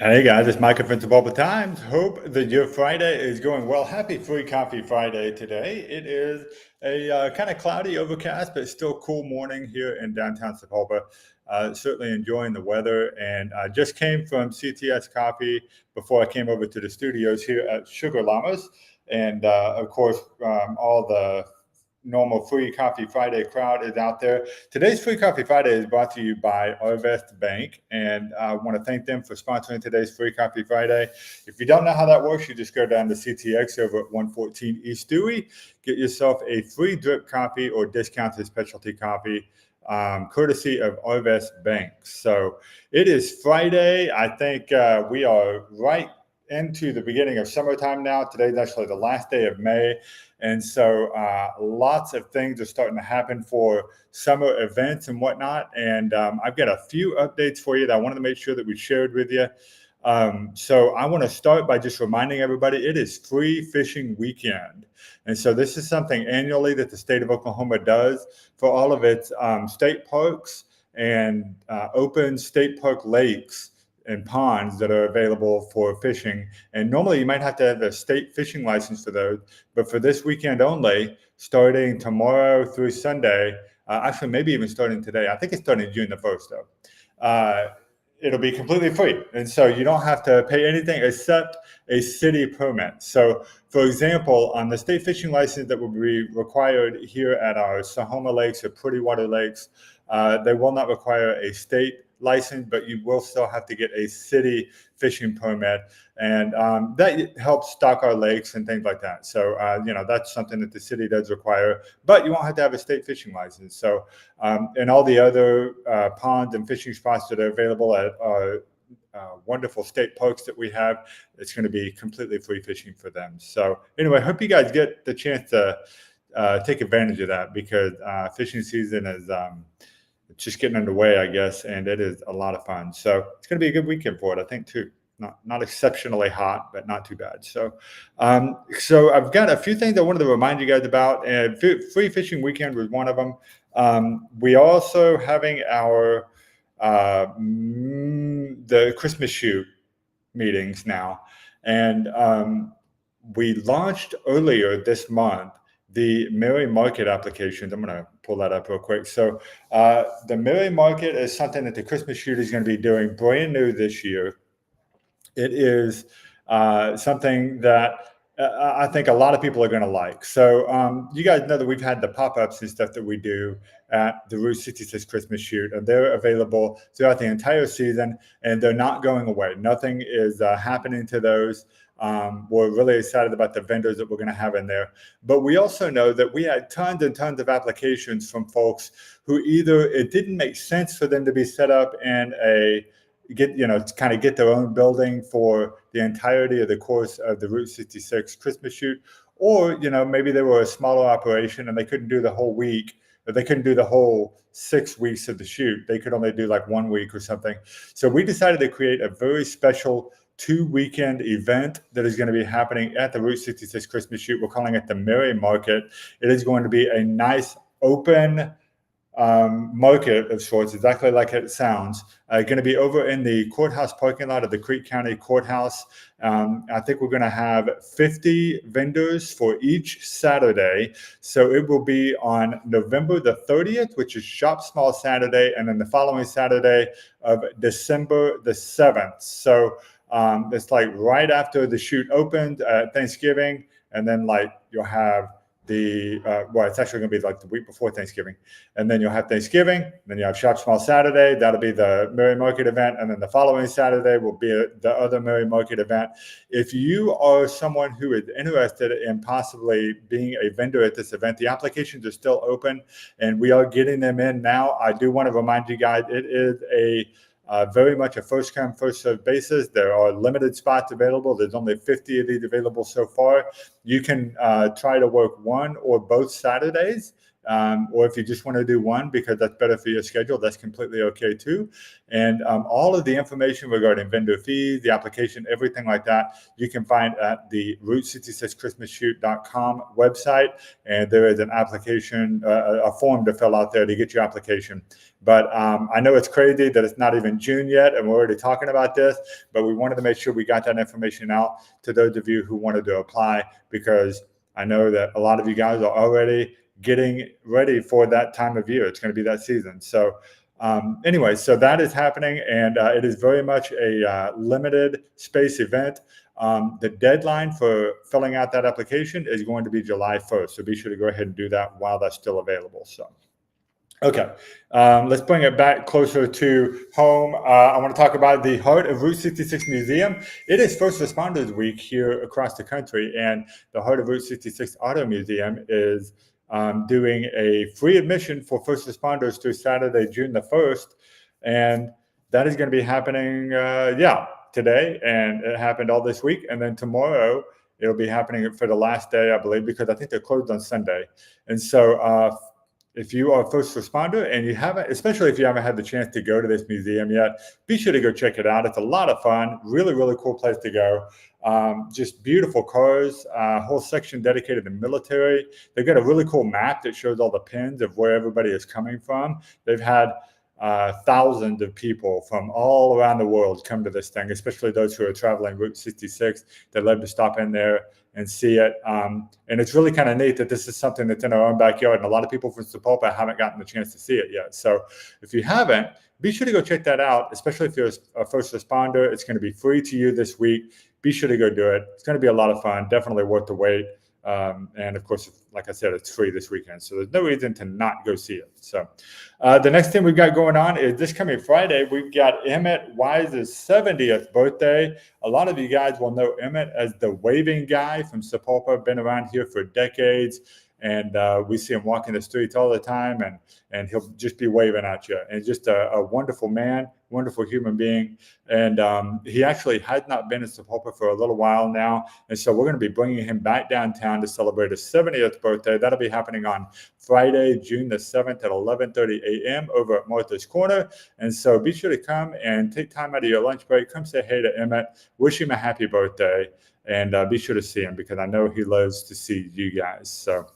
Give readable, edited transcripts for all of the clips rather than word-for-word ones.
Hey guys, it's Micah from Timeloop Times. Hope that your Friday is going well. Happy Free Coffee Friday today. It is a kind of cloudy, overcast, but still cool morning here in downtown Sepulpa. Certainly enjoying the weather, and I just came from CTS Coffee before I came over to the studios here at Sugar Llamas, and of course, all the normal Free Coffee Friday crowd is out there. Today's Free Coffee Friday is brought to you by Arvest Bank, and I want to thank them for sponsoring today's Free Coffee Friday. If you don't know how that works, you just go down to CTX over at 114 East Dewey, get yourself a free drip coffee or discounted specialty coffee, courtesy of Arvest Bank. So it is Friday. I think we are right into the beginning of summertime now. Today's actually the last day of May. And so lots of things are starting to happen for summer events and whatnot. And I've got a few updates for you that I wanted to make sure that we shared with you. So I want to start by just reminding everybody it is Free Fishing Weekend. And so this is something annually that the state of Oklahoma does for all of its state parks and open state park lakes and ponds that are available for fishing. And normally you might have to have a state fishing license for those, but for this weekend only, starting tomorrow through Sunday, actually maybe even starting today, I think it's starting June the 1st though, it'll be completely free. And so you don't have to pay anything except a city permit. So for example, on the state fishing license that will be required here at our Sahoma Lakes or Pretty Water Lakes, they will not require a state license, but you will still have to get a city fishing permit, and that helps stock our lakes and things like that. So that's something that the city does require, but you won't have to have a state fishing license. So and all the other ponds and fishing spots that are available at our wonderful state parks that we have, it's going to be completely free fishing for them. So anyway, I hope you guys get the chance to take advantage of that, because fishing season is it's just getting underway, I guess, and it is a lot of fun. So it's going to be a good weekend for it, I think, too. Not exceptionally hot, but not too bad. So, so I've got a few things I wanted to remind you guys about. And Free Fishing Weekend was one of them. We are also having our the Christmas shoot meetings now, and we launched earlier this month the Merry Market applications. I'm going to pull that up real quick. So the Merry Market is something that the Christmas shoot is going to be doing brand new this year. It is something that I think a lot of people are going to like. So you guys know that we've had the pop-ups and stuff that we do at the Route 66 Christmas shoot, and they're available throughout the entire season, and they're not going away. Nothing is happening to those. We're really excited about the vendors that we're going to have in there. But we also know that we had tons and tons of applications from folks who either it didn't make sense for them to be set up in a kind of get their own building for the entirety of the course of the Route 66 Christmas shoot, or maybe they were a smaller operation and they couldn't do the whole week, or they couldn't do the whole 6 weeks of the shoot. They could only do like 1 week or something. So we decided to create a very special 2-weekend event that is going to be happening at the Route 66 Christmas shoot. We're calling it the Merry Market. It is going to be a nice open market of sorts, exactly like it sounds. Going to be over in the courthouse parking lot of the Creek County Courthouse. I think we're going to have 50 vendors for each Saturday. So it will be on November the 30th, which is Shop Small Saturday, and then the following Saturday of December the 7th. So it's like right after the shoot opened at Thanksgiving, and then like you'll have it's actually going to be like the week before Thanksgiving, and then you'll have Thanksgiving, then you have Shop Small Saturday. That'll be the Merry Market event, and then the following Saturday will be the other Merry Market event. If you are someone who is interested in possibly being a vendor at this event, the applications are still open, and we are getting them in now. I do want to remind you guys, it is very much a first come, first served basis. There are limited spots available. There's only 50 of these available so far. You can try to work one or both Saturdays or if you just want to do one because that's better for your schedule, that's completely okay too. And all of the information regarding vendor fees, the application, everything like that, you can find at the Route66ChristmasShoot.com website. And there is an application, a form to fill out there to get your application. But I know it's crazy that it's not even June yet, and we're already talking about this, but we wanted to make sure we got that information out to those of you who wanted to apply, because I know that a lot of you guys are already getting ready for that time of year. It's going to be that season. So anyway, so that is happening, and it is very much a limited space event. The deadline for filling out that application is going to be July 1st. So be sure to go ahead and do that while that's still available. So. Okay, let's bring it back closer to home. I want to talk about the Heart of Route 66 Museum. It is First Responders Week here across the country, and the Heart of Route 66 Auto Museum is doing a free admission for first responders through Saturday, June the 1st. And that is going to be happening, today, and it happened all this week. And then tomorrow, it'll be happening for the last day, I believe, because I think they're closed on Sunday. And so if you are a first responder and you haven't, especially if you haven't had the chance to go to this museum yet, be sure to go check it out. It's a lot of fun, really, really cool place to go. Just beautiful cars, a whole section dedicated to military. They've got a really cool map that shows all the pins of where everybody is coming from. They've had thousands of people from all around the world come to this thing, especially those who are traveling Route 66. They love to stop in there and see it. And it's really kind of neat that this is something that's in our own backyard. And a lot of people from Sapulpa haven't gotten the chance to see it yet. So if you haven't, be sure to go check that out, especially if you're a first responder. It's going to be free to you this week. Be sure to go do it. It's going to be a lot of fun, definitely worth the wait. And of course, like I said, it's free this weekend, so there's no reason to not go see it. So the next thing we've got going on is this coming Friday, we've got Emmett Wise's 70th birthday. A lot of you guys will know Emmett as the waving guy from Sapulpa, been around here for decades. And we see him walking the streets all the time, and he'll just be waving at you. And just a wonderful man, wonderful human being. And he actually has not been in Sapulpa for a little while now. And so we're going to be bringing him back downtown to celebrate his 70th birthday. That'll be happening on Friday, June the 7th at 11:30 a.m. over at Martha's Corner. And so be sure to come and take time out of your lunch break. Come say hey to Emmett. Wish him a happy birthday. And be sure to see him, because I know he loves to see you guys. So,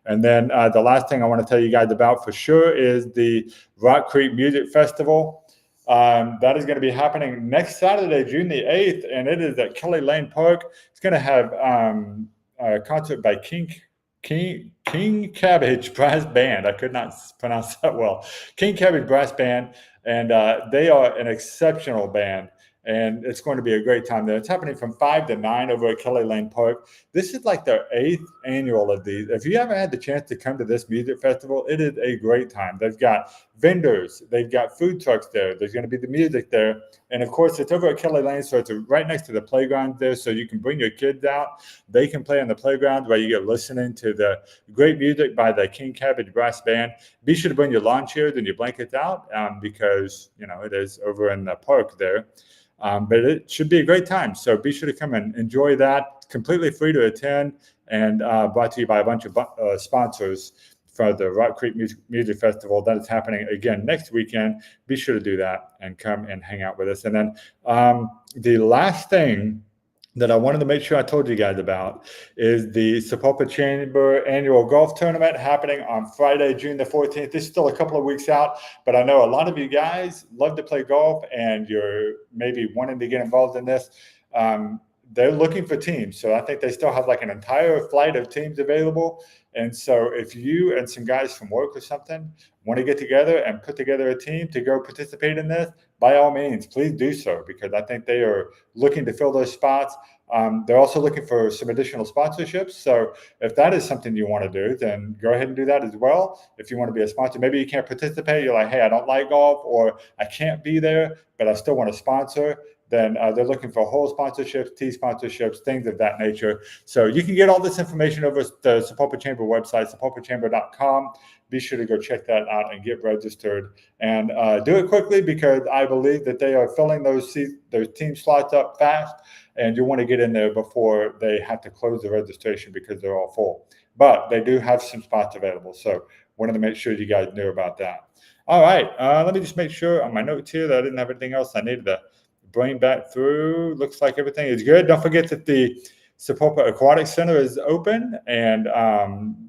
and then the last thing I want to tell you guys about for sure is the Rock Creek Music Festival. That is going to be happening next Saturday, June the 8th, and it is at Kelly Lane Park. It's going to have a concert by King Cabbage Brass Band. I could not pronounce that well. King Cabbage Brass Band, and they are an exceptional band. And it's going to be a great time there. It's happening from 5 to 9 over at Kelly Lane Park. This is like their 8th annual of these. If you haven't had the chance to come to this music festival, it is a great time. They've got vendors. They've got food trucks there. There's going to be the music there. And, of course, it's over at Kelly Lane, so it's right next to the playground there, so you can bring your kids out. They can play on the playground while you get listening to the great music by the King Cabbage Brass Band. Be sure to bring your lawn chairs and your blankets out because, it is over in the park there. But it should be a great time. So be sure to come and enjoy that. Completely free to attend, and brought to you by a bunch of sponsors for the Rock Creek Music Festival. That is happening again next weekend. Be sure to do that and come and hang out with us. And then the last thing that I wanted to make sure I told you guys about is the Sapulpa Chamber Annual Golf Tournament happening on Friday, June the 14th. This is still a couple of weeks out, but I know a lot of you guys love to play golf and you're maybe wanting to get involved in this. They're looking for teams. So I think they still have like an entire flight of teams available. And so if you and some guys from work or something want to get together and put together a team to go participate in this, by all means, please do so, because I think they are looking to fill those spots. They're also looking for some additional sponsorships. So if that is something you want to do, then go ahead and do that as well. If you want to be a sponsor, maybe you can't participate. You're like, hey, I don't like golf, or I can't be there, but I still want to sponsor. Then they're looking for whole sponsorships, tee sponsorships, things of that nature. So you can get all this information over the Sapulpa Chamber website, sapulpachamber.com. Be sure to go check that out and get registered, and do it quickly, because I believe that they are filling those team slots up fast, and you want to get in there before they have to close the registration because they're all full. But they do have some spots available. So wanted to make sure you guys knew about that. All right, let me just make sure on my notes here that I didn't have anything else I needed to bring back through. Looks like everything is good. Don't forget that the Sapulpa Aquatic Center is open, and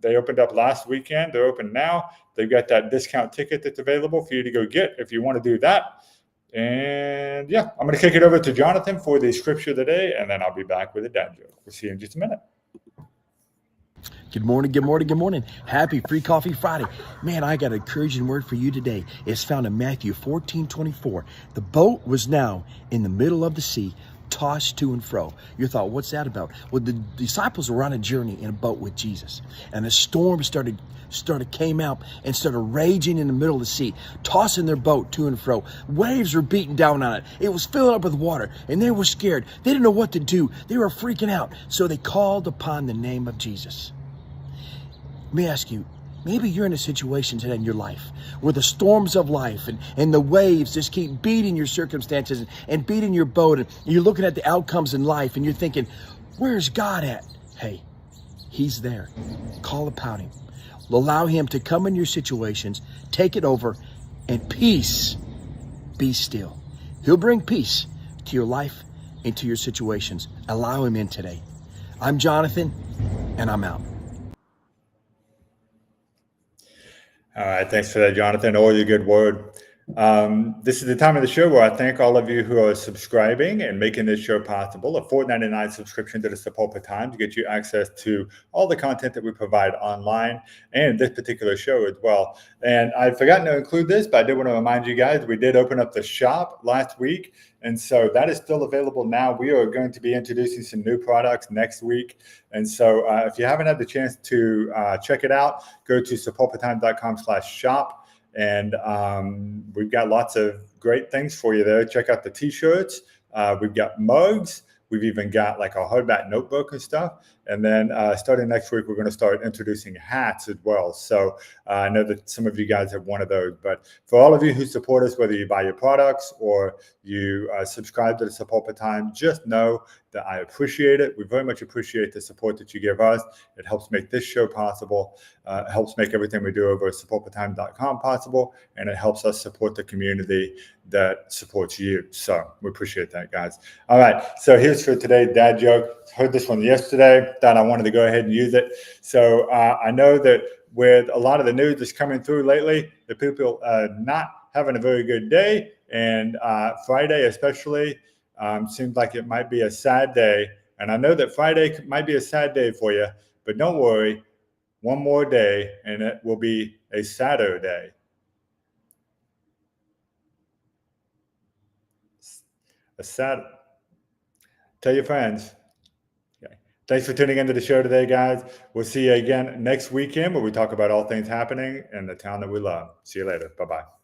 they opened up last weekend. They're open now. They've got that discount ticket that's available for you to go get if you want to do that. And yeah, I'm going to kick it over to Jonathan for the scripture of the day, and then I'll be back with a dad joke. We'll see you in just a minute. Good morning, good morning, good morning. Happy Free Coffee Friday. Man, I got an encouraging word for you today. It's found in Matthew 14:24. The boat was now in the middle of the sea, tossed to and fro. You thought, what's that about? Well, the disciples were on a journey in a boat with Jesus, and a storm came out and started raging in the middle of the sea, tossing their boat to and fro. Waves were beating down on it. It was filling up with water, and they were scared. They didn't know what to do. They were freaking out. So they called upon the name of Jesus. Let me ask you, maybe you're in a situation today in your life where the storms of life and the waves just keep beating your circumstances and beating your boat, and you're looking at the outcomes in life and you're thinking, where's God at? Hey, he's there. Call upon him. Allow him to come in your situations, take it over, and peace, be still. He'll bring peace to your life and to your situations. Allow him in today. I'm Jonathan, and I'm out. All right, thanks for that, Jonathan. All your good word. This is the time of the show where I thank all of you who are subscribing and making this show possible. A $4.99 subscription to the Sapulpa Times to get you access to all the content that we provide online and this particular show as well. And I'd forgotten to include this, but I did want to remind you guys, we did open up the shop last week. And so that is still available now. We are going to be introducing some new products next week. And so if you haven't had the chance to check it out, go to sapulpatime.com/shop. And we've got lots of great things for you there. Check out the t-shirts. We've got mugs. We've even got like a hardback notebook and stuff. And then starting next week, we're going to start introducing hats as well. So I know that some of you guys have one of those. But for all of you who support us, whether you buy your products or you subscribe to the Sapulpa Time, just know that I appreciate it. We very much appreciate the support that you give us. It helps make this show possible. It helps make everything we do over at sapulpatime.com possible. And it helps us support the community that supports you. So we appreciate that, guys. All right. So here's for today's dad joke. Heard this one yesterday. Thought I wanted to go ahead and use it. So I know that with a lot of the news that's coming through lately, the people not having a very good day. And Friday especially seems like it might be a sad day. And I know that Friday might be a sad day for you, but don't worry. One more day and it will be a sadder day. A sad. Tell your friends. Okay. Thanks for tuning into the show today, guys. We'll see you again next weekend where we talk about all things happening in the town that we love. See you later. Bye-bye.